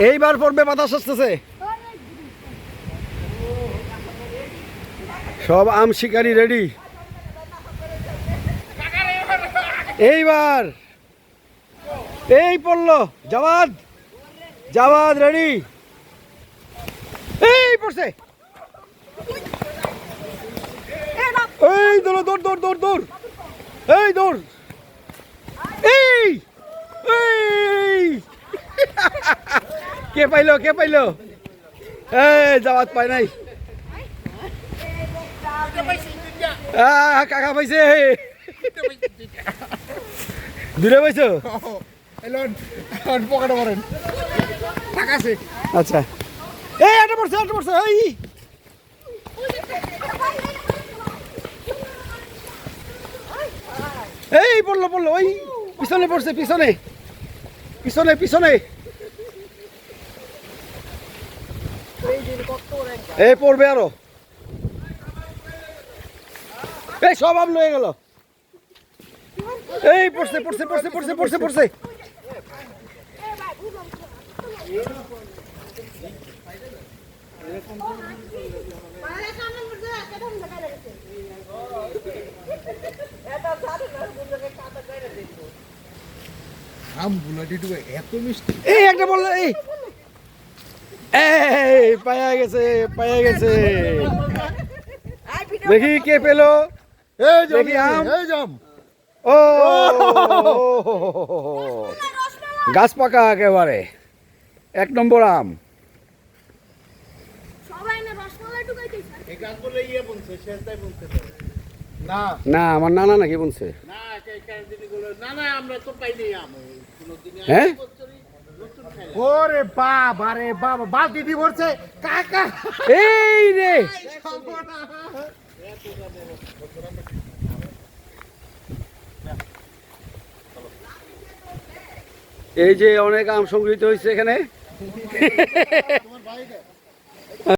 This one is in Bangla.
এইবার পড়বে, বাতাস আসতেছে। সব আম শিকারি রেডি। এইবার এই পড়লো, জাওয়াদ জাওয়াদ রেডি। এই পড়ছে, এই দৌড় দৌড় দৌড় দৌড় দৌড়, এই দৌড়, এই এই কে পাইলো, কে পাইলো? এই জাওয়াত পাই নাই, কাকা পাইছে, দূরে পাইছো। আচ্ছা, এই এটা পড়ছে, এটা পড়ছে, এই পড়লো পড়লো, ওই পিছনে পড়ছে, পিছনে পিছনে পিছনে, এই পড়বে আরো, এই সব আম লয়ে গেল। এই পড়ছে পড়ছে পড়ছে পড়ছে পড়ছে পড়ছে, এই একটা বললো, এই পায়া গেছে, পায়া গেছে। দেখি কে পেলো, দেখি আম। ও গাছ পাকা একেবারে, 1 নম্বর আম। না আমার নানা নাকি বলছে, হ্যাঁ ওরে বাবা রে বাবা, বালতি দি ভরছে কাকা। এই রে, এই যে অনেক আম সংগৃহীত হয়েছে এখানে।